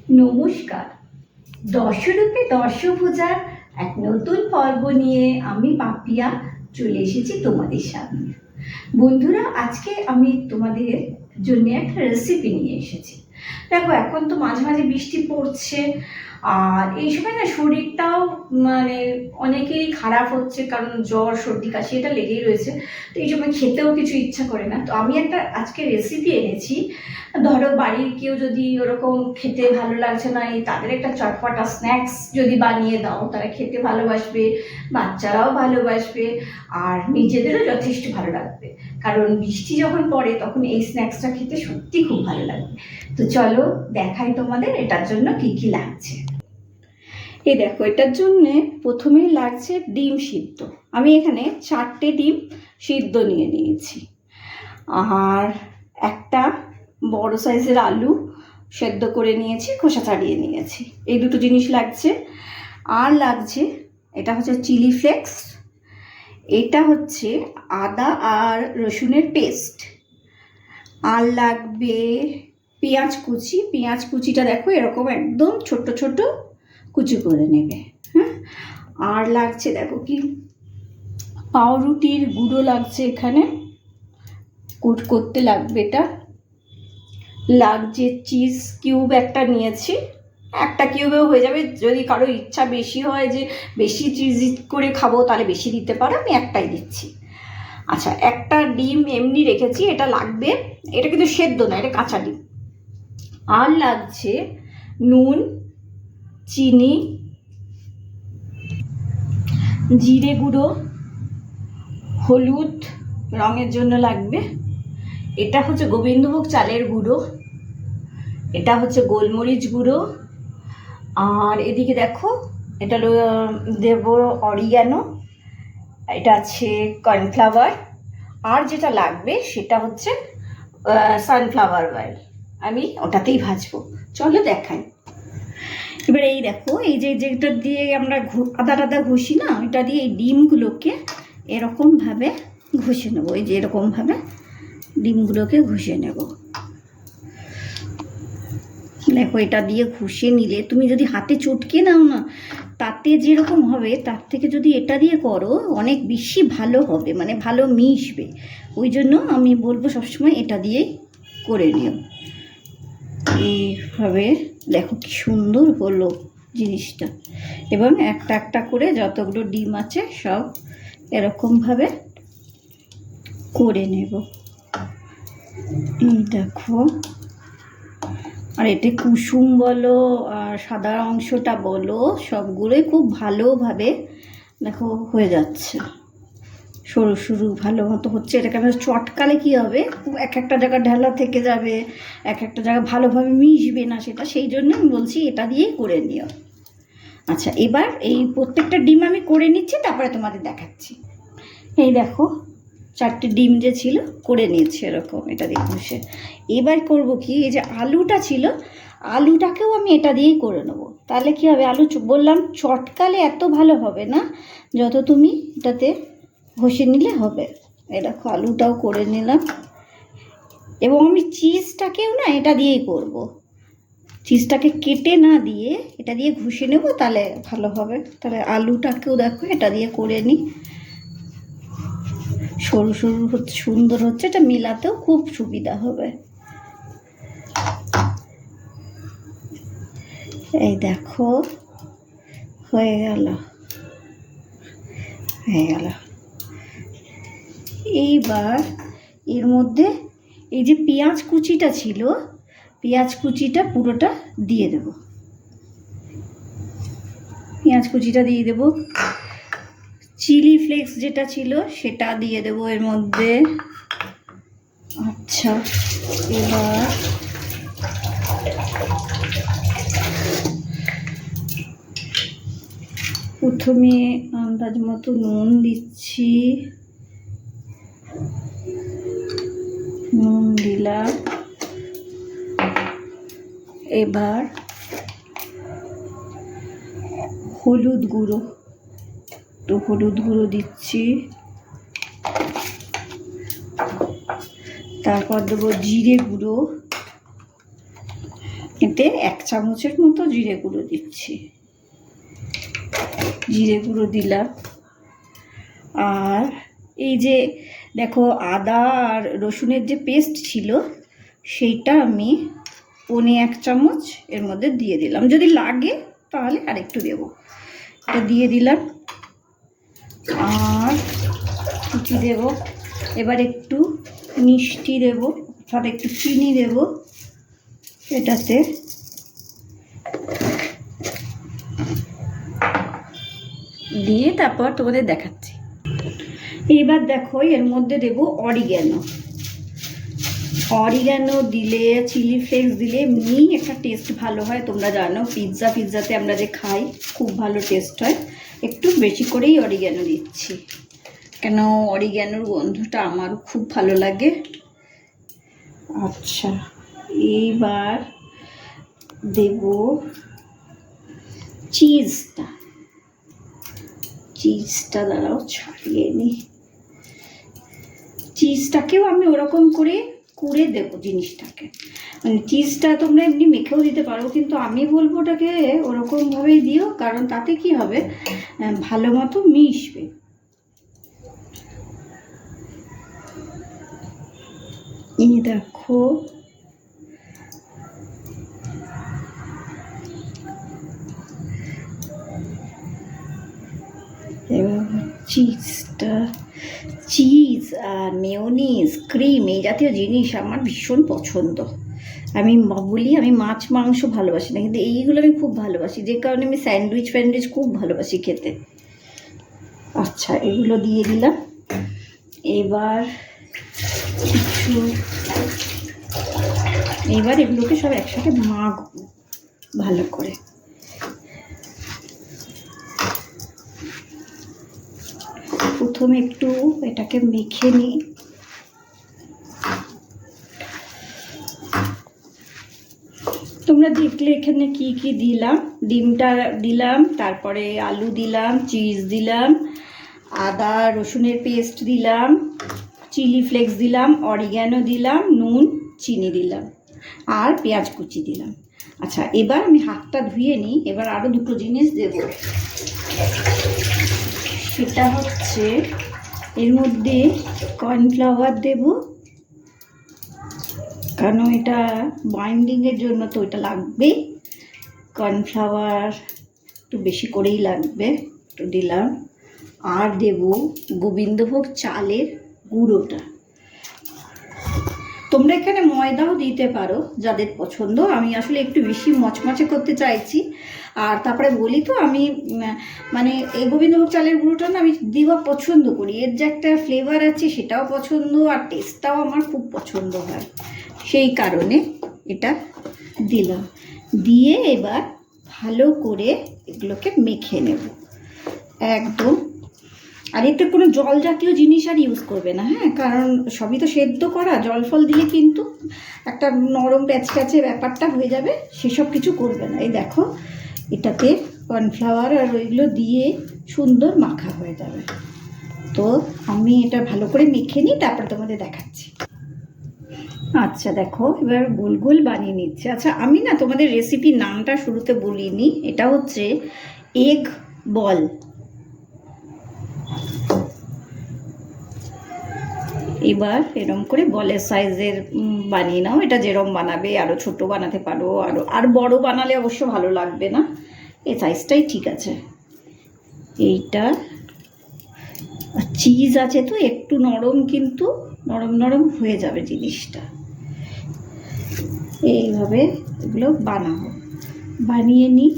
নমস্কার। দর্শরূপে দর্শভূজার এক নতুন পর্ব নিয়ে আমি পাপিয়া চলে এসেছি তোমাদের সামনে। বন্ধুরা, আজকে আমি তোমাদের জন্য একটা রেসিপি নিয়ে এসেছি। দেখো, এখন তো মাঝে মাঝে বৃষ্টি পড়ছে, আর এই সময় না শরীরটাও অনেকেরই খারাপ হচ্ছে, কারণ জ্বর সর্দি কাশি এটা লেগেই রয়েছে। তো এই সময় খেতেও কিছু ইচ্ছা করে না। তো আমি একটা আজকে রেসিপি এনেছি। ধরো, বাড়ির কেউ যদি ওরকম খেতে ভালো লাগছে না, তাদের একটা চটপটা স্ন্যাক্স যদি বানিয়ে দাও, তারা খেতে ভালোবাসবে, বাচ্চারাও ভালোবাসবে, আর নিজেদেরও যথেষ্ট ভালো লাগবে। কারণ বৃষ্টি যখন পড়ে তখন এই স্ন্যাক্সটা খেতে সত্যি খুব ভালো লাগবে। তো চলো দেখাই তোমাদের এটার জন্য কি কি লাগছে। এই দেখো, এটার জন্যে প্রথমেই লাগছে ডিম সিদ্ধ। আমি এখানে 4টে ডিম সিদ্ধ নিয়ে নিয়েছি, আর একটা বড় সাইজের আলু সেদ্ধ করে নিয়েছি, খোসা ছাড়িয়ে নিয়েছি। এই দুটো জিনিস লাগছে। আর লাগছে, এটা হচ্ছে চিলি ফ্লেক্স, এটা হচ্ছে আদা আর রসুনের পেস্ট। আর লাগবে পেঁয়াজ কুচি। পেঁয়াজ কুচিটা দেখো এরকম একদম ছোট ছোট কুচি করে নেবে। হ্যাঁ, আর লাগছে দেখো কি, পাউরুটির গুঁড়ো লাগছে, এখানে কুট করতে লাগবে। এটা লাগছে চিজ কিউব একটা নিয়েছি, একটা কিউবেও হয়ে যাবে। যদি কারো ইচ্ছা বেশি হয় যে বেশি চিজ করে খাবো, তাহলে বেশি দিতে পারো, আমি একটাই দিচ্ছি। আচ্ছা, একটা ডিম এমনি রেখেছি, এটা লাগবে। এটা কিন্তু সেদ্ধ না, এটা কাঁচা ডিম। আর লাগছে নুন, চিনি, জিরে গুঁড়ো, হলুদ রঙের জন্য লাগবে। এটা হচ্ছে গোবিন্দভোগ চালের গুঁড়ো, এটা হচ্ছে গোলমরিচ গুঁড়ো। আর এদিকে দেখো, এটা দেব অরিগ্যানো, এটা আছে কর্নফ্লাওয়ার। আর যেটা লাগবে সেটা হচ্ছে সানফ্লাওয়ার অয়েল। আমি ওটাতেই ভাজবো, চলো দেখাই। এবার এই দেখো, এই যেটা দিয়ে আমরা আদা টাদা ঘষি না, ওইটা দিয়ে এই ডিমগুলোকে এরকমভাবে ঘষে নেবো। এই যে এরকমভাবে ডিমগুলোকে ঘষে নেব। দেখো, এটা দিয়ে ঘষে নিলে, তুমি যদি হাতে চটকে নাও না, তাতে যেরকম হবে তার থেকে যদি এটা দিয়ে করো অনেক বেশি ভালো হবে, মানে ভালো মিশবে। ওই জন্য আমি বলবো সবসময় এটা দিয়েই করে নিও। এইভাবে দেখো কি সুন্দর হলো জিনিসটা। এবং একটা একটা করে যতগুলো ডিম আছে সব এরকমভাবে করে নেব। এই দেখো, আর এতে কুসুম বলো আর সাদা অংশটা বলো, সবগুলোই খুব ভালোভাবে দেখো হয়ে যাচ্ছে। সরু সরু ভালো মতো হচ্ছে। এটাকে আমরা চটকালে কী হবে, এক একটা জায়গা ঢেলা থেকে যাবে, এক একটা জায়গা ভালোভাবে মিশবে না, সেটা সেই জন্য আমি বলছি এটা দিয়েই করে নিও। আচ্ছা, এবার এই প্রত্যেকটা ডিম আমি করে নিচ্ছি, তারপরে তোমাদের দেখাচ্ছি। এই দেখো, 4টে ডিম যে ছিল করে নিয়েছি এরকম, এটা দিয়ে ঘষে। এবার করব কি, এই যে আলুটা ছিল, আলুটাকেও আমি এটা দিয়েই করে নেবো। তাহলে কি হবে, আলু বললাম চটকালে এত ভালো হবে না, যত তুমি এটাতে ঘষে নিলে হবে। এই দেখো, আলুটাও করে নিলাম। এবং আমি চিজটাকেও না এটা দিয়েই করব। চিজটাকে কেটে না দিয়ে এটা দিয়ে ঘষে নেব, তাহলে ভালো হবে। তাহলে আলুটাকেও দেখো এটা দিয়ে করে নিই। সরু সরু হচ্ছে, সুন্দর হচ্ছে, এটা মেলাতেও খুব সুবিধা হবে। এই দেখো, হয়ে গেল। এইবার এর মধ্যে এই যে পেঁয়াজ কুচিটা ছিল, পেঁয়াজ কুচিটা পুরোটা দিয়ে দেব। পেঁয়াজ কুচিটা দিয়ে দেব। চিলি ফ্লেক্স যেটা ছিল সেটা দিয়ে দেব এর মধ্যে। আচ্ছা, এবার প্রথমে আন্দাজ মতো নুন দিচ্ছি, নুন দিলাম। এবার হলুদ গুঁড়ো, তো হলুদ গুঁড়ো দিচ্ছি। তারপর দেবো জিরে গুঁড়ো, এতে 1 চামচের মতো জিরে গুঁড়ো দিচ্ছি। জিরে গুঁড়ো দিলাম। আর এই যে দেখো আদা আর রসুনের যে পেস্ট ছিল সেইটা আমি 1 চামচ এর মধ্যে দিয়ে দিলাম, যদি লাগে তাহলে আরেকটু দেবো। এটা দিয়ে দিলাম। আর কি দেব, এবার একটু মিষ্টি দেব, অর্থাৎ একটু চিনি দেব এটাতে। দিয়ে তারপর তোমাদের দেখাচ্ছি। এবার দেখো এর মধ্যে দেব অরিগ্যানো। অরিগ্যানো দিলে, চিলি ফ্লেক্স দিলে এমনি একটা টেস্ট ভালো হয়। তোমরা জানো পিৎজাতে আমরা যে খাই খুব ভালো টেস্ট হয়। একটু বেশি করেই অরিগ্যানো দিচ্ছি, কেন অরিগ্যানোর গন্ধটা আমারও খুব ভালো লাগে। আচ্ছা, এইবার দেব চিজটা দ্বারাও ছাড়িয়ে নিই। চিজটাকেও আমি ওরকম করে কুড়ে দেব জিনিসটাকে, মানে চিজটা তোমরা এমনি মেখেও দিতে পারো, কিন্তু আমি বলবো ওটাকে ওরকমভাবেই দিও, কারণ তাতে কি হবে ভালো মতো মিশবে। এই দেখো এবার চিজ আর মেয়োনিজ, ক্রিম, এই জাতীয় জিনিস আমার ভীষণ পছন্দ। আমি বলি আমি মাছ মাংস ভালোবাসি না, কিন্তু এইগুলো আমি খুব ভালোবাসি, যে কারণে আমি স্যান্ডউইচ খুব ভালোবাসি খেতে। আচ্ছা, এগুলো দিয়ে দিলাম। এবার এগুলোকে সব একসাথে মাখবো ভালো করে। প্রথমে একটু এটাকে মেখে নিই। তোমরা দেখলে এখানে কি কি দিলাম, ডিমটা দিলাম, তারপরে আলু দিলাম, চিজ দিলাম, আদা রসুনের পেস্ট দিলাম, চিলি ফ্লেক্স দিলাম, অরিগ্যানো দিলাম, নুন চিনি দিলাম, আর পেঁয়াজ কুচি দিলাম। আচ্ছা, এবার আমি হাতটা ধুয়ে নিই। এবার আরও দুটো জিনিস দেব, সেটা হচ্ছে এর মধ্যে কর্নফ্লাওয়ার দেব, কারণ এটা বাইন্ডিংয়ের জন্য তো এটা লাগবেই। কর্নফ্লাওয়ার একটু বেশি করেই লাগবে, একটু দিলাম। আর দেব গোবিন্দভোগ চালের গুঁড়োটা। তোমরা এখানে ময়দাও দিতে পারো যাদের পছন্দ। আমি আসলে একটু বেশি মচমচে করতে চাইছি। আর তারপরে বলি তো আমি মানে এই গোবিন্দভোগ চালের গুঁড়োটা না আমি দেওয়া পছন্দ করি, এর যে একটা ফ্লেভার আছে সেটাও পছন্দ, আর টেস্টটাও আমার খুব পছন্দ হয়, সেই কারণে এটা দিলাম। দিয়ে এবার ভালো করে এগুলোকে মেখে নেব একদম। আর এতে কোনো জল জাতীয় জিনিস আর ইউজ করবে না, হ্যাঁ, কারণ সবই তো সেদ্ধ করা, জল ফল দিলে কিন্তু একটা নরম প্যাচপ্যাচে ব্যাপারটা হয়ে যাবে, সেসব কিছু করবে না। এই দেখো এটাতে কর্নফ্লাওয়ার আর ওইগুলো দিয়ে সুন্দর মাখা হয়ে যাবে। তো আমি এটা ভালো করে মেখে নিই, তারপর তোমাদের দেখাচ্ছি। আচ্ছা দেখো, এবার গোল গোল বানিয়ে নিচ্ছে। আচ্ছা, আমি না তোমাদের রেসিপির নামটা শুরুতে বলিনি, এটা হচ্ছে এগ বল। এবার এরম করে বলের সাইজের বানিয়ে নাও। এটা যেরম বানাবে, আরও ছোট বানাতে পারো, আর বড় বানালে অবশ্য ভালো লাগবে না, এই সাইজটাই ঠিক আছে। এইটা চিজ আছে তো একটু নরম, কিন্তু নরম নরম হয়ে যাবে জিনিসটা। এইভাবে এগুলো বানিয়ে নিই।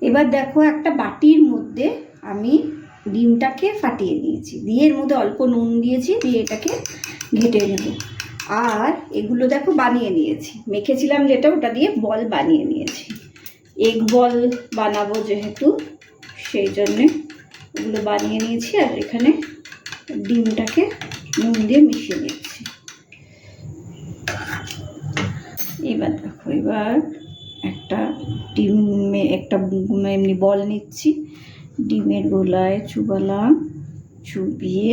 এবার দেখো একটা বাটির মধ্যে আমি ডিমটাকে ফাটিয়ে নিয়েছি, দিয়ে এর মধ্যে অল্প নুন দিয়েছি, দিয়ে এটাকে ঘেটে নেব। আর এগুলো দেখো বানিয়ে নিয়েছি, মেখেছিলাম যেটা ওটা দিয়ে বল বানিয়ে নিয়েছি। এগ বল বানাবো যেহেতু, সেই জন্যে এগুলো বানিয়ে নিয়েছি। আর এখানে ডিমটাকে নুন দিয়ে মিশিয়ে নিচ্ছি। এবার দেখো, এবার একটা এমনি বল নিচ্ছি, ডিমের গোলায় চুবালাম, চুবিয়ে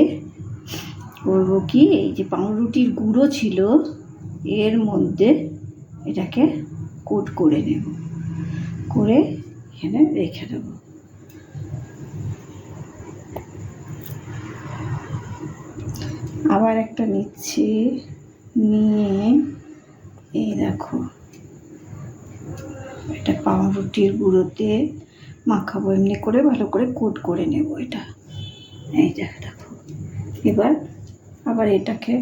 করবো কি, এই যে পাউরুটির গুঁড়ো ছিল এর মধ্যে এটাকে কোট করে নেব, করে এখানে রেখে দেব। আবার একটা নিচ্ছি, নিয়ে এই দেখো এটা পাউরুটির গুঁড়োতে মাখাবো, এমনি করে ভালো করে কোট করে নেব এটা। এই দেখো, এবার আবার এটাকে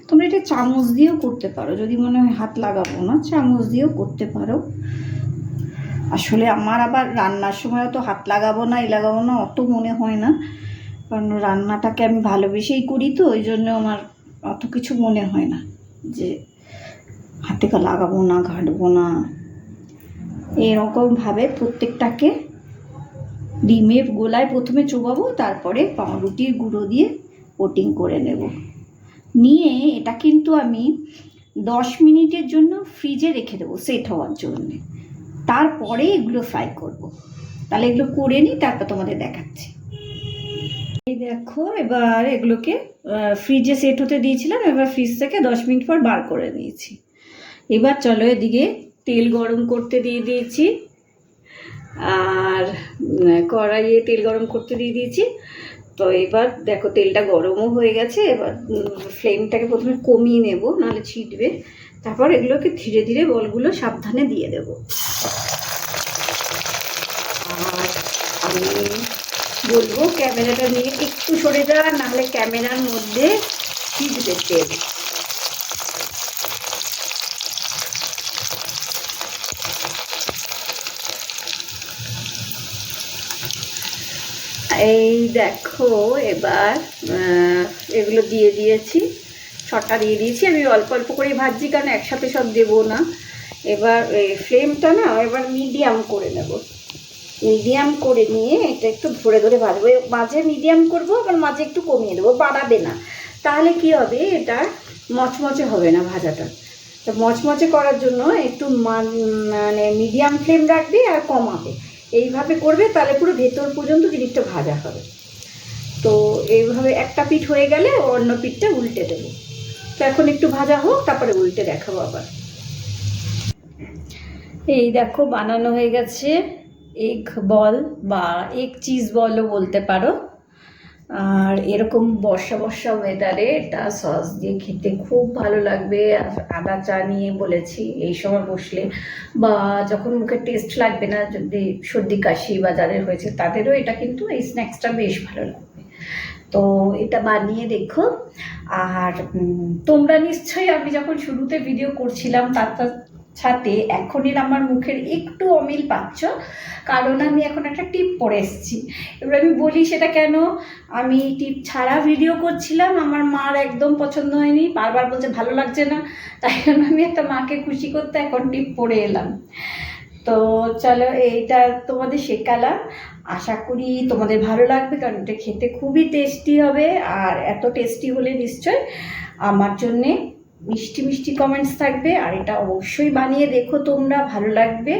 তোমরা এটা চামচ দিয়েও করতে পারো, যদি মনে হয় হাত লাগাবো না, চামচ দিয়েও করতে পারো। আসলে আমার আবার রান্নার সময় তো হাত লাগাবো না লাগাবো না অত মনে হয় না, কারণ রান্নাটাকে আমি ভালোবেসেই করি, তো ওই জন্য আমার অত কিছু মনে হয় না যে হাতে লাগাবো না, ঘাঁটবো না। এরকমভাবে প্রত্যেকটাকে ডিমের গোলায় প্রথমে চোবাবো, তারপরে পাউরুটির গুঁড়ো দিয়ে কোটিং করে নেব। নিয়ে এটা কিন্তু আমি 10 মিনিটের জন্য ফ্রিজে রেখে দেবো সেট হওয়ার জন্যে, তারপরে এগুলো ফ্রাই করব। তাহলে এগুলো করে নিই, তারপর তোমাদের দেখাচ্ছি। এই দেখো, এবার এগুলোকে ফ্রিজে সেট হতে দিয়েছিলাম, এবার ফ্রিজ থেকে 10 মিনিট পর বার করে নিয়েছি। এবার চলো, এদিকে তেল গরম করতে দিয়ে দিয়েছি, আর কড়াইয়ে তেল গরম করতে দিয়ে দিয়েছি। তো এবার দেখো তেলটা গরমও হয়ে গেছে। এবার ফ্লেমটাকে প্রথমে কমিয়ে নেব, নাহলে ছিটবে। তারপর এগুলোকে ধীরে ধীরে বলগুলো সাবধানে দিয়ে দেব। আর আমি বলবো ক্যামেরাটা নিয়ে একটু সরে যা, নাহলে ক্যামেরার মধ্যে ছিটবে তেল। এই দেখো, এবার এগুলো দিয়ে দিয়েছি, ছটা দিয়ে দিয়েছি। আমি অল্প অল্প করে ভাজছি, কারণ একসাথে সব দেবো না। এবার এই ফ্লেমটা না এবার মিডিয়াম করে নেব। মিডিয়াম করে নিয়ে এটা একটু ধরে ধরে ভাজবো, মাঝে মিডিয়াম করবো, আবার মাঝে একটু কমিয়ে দেবো, বাড়াবে না। তাহলে কি হবে, এটা মচমচে হবে না ভাজাটা। তো মচমচে করার জন্য একটু মানে মিডিয়াম ফ্লেম রাখবে আর কমাবে, এইভাবে করবে, তাহলে পুরো ভেতর পর্যন্ত জিনিসটা ভাজা হবে। তো এইভাবে একটা পিঠ হয়ে গেলে অন্য পিঠটা উল্টে দেবো। তো এখন একটু ভাজা হোক, তারপরে উল্টে দেখাবো আবার। এই দেখো বানানো হয়ে গেছে এগ বল বা এগ চিজ বলও বলতে পারো। আর এরকম বর্ষা বর্ষা ওয়েদারে এটা সস দিয়ে খেতে খুব ভালো লাগবে। আদা চা নিয়ে বলেছি, এই সময় বসলে বা যখন মুখে টেস্ট লাগবে না, যদি সর্দি কাশি বা যাদের হয়েছে তাদেরও এটা কিন্তু এই স্ন্যাক্সটা বেশ ভালো লাগবে। তো এটা বানিয়ে দেখো। আর তোমরা নিশ্চয়ই আমি যখন শুরুতে ভিডিও করছিলাম তার সাথে এখনের আমার মুখের একটু অমিল পাচ্ছ, কারণ আমি এখন একটা টিপ পরে এসেছি। এবার আমি বলি সেটা কেন। আমি টিপ ছাড়া ভিডিও করছিলাম, আমার মার একদম পছন্দ হয়নি, বারবার বলছে ভালো লাগছে না, তাই জন্য আমি একটা মাকে খুশি করতে এখন টিপ পরে এলাম। তো চলো, এইটা তোমাদের শেখালাম, আশা করি তোমাদের ভালো লাগবে, কারণ এটা খেতে খুবই টেস্টি হবে। আর এত টেস্টি হলে নিশ্চয় আমার জন্যে মিষ্টি মিষ্টি কমেন্টস থাকবে। আর এটা অবশ্যই বানিয়ে দেখো তোমরা, ভালো লাগবে।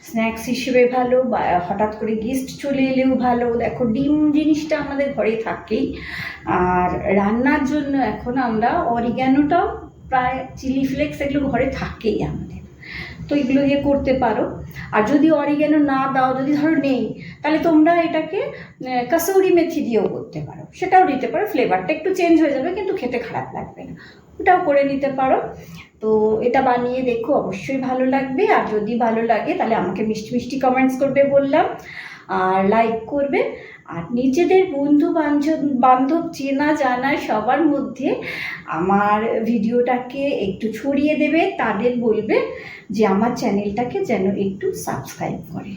স্ন্যাক্স হিসেবে ভালো, বা হঠাৎ করে গেস্ট চলে এলেও ভালো। দেখো ডিম জিনিসটা আমাদের ঘরে থাকেই। আর রান্নার জন্য এখন আমরা অরিগ্যানোটাও প্রায়, চিলি ফ্লেক্স, এগুলো ঘরে থাকেই আমাদের, তো এগুলো দিয়ে করতে পারো। আর যদি অরিগ্যানো না দাও, যদি ধরো নেই, তাহলে তোমরা এটাকে কাসুরি মেথি দিয়েও করতে পারো, সেটাও দিতে পারো। ফ্লেভারটা একটু চেঞ্জ হয়ে যাবে, কিন্তু খেতে খারাপ লাগবে না, ওটাও করে নিতে পারো। তো এটা বানিয়ে দেখো, অবশ্যই ভালো লাগবে। আর যদি ভালো লাগে তাহলে আমাকে মিষ্টি মিষ্টি কমেন্টস করবে বললাম, আর লাইক করবে। আর নিজেদের বন্ধু বান্ধব চেনা জানা সবার মধ্যে আমার ভিডিওটাকে একটু ছড়িয়ে দেবে, তাদের বলবে যে আমার চ্যানেলটাকে যেন একটু সাবস্ক্রাইব করে।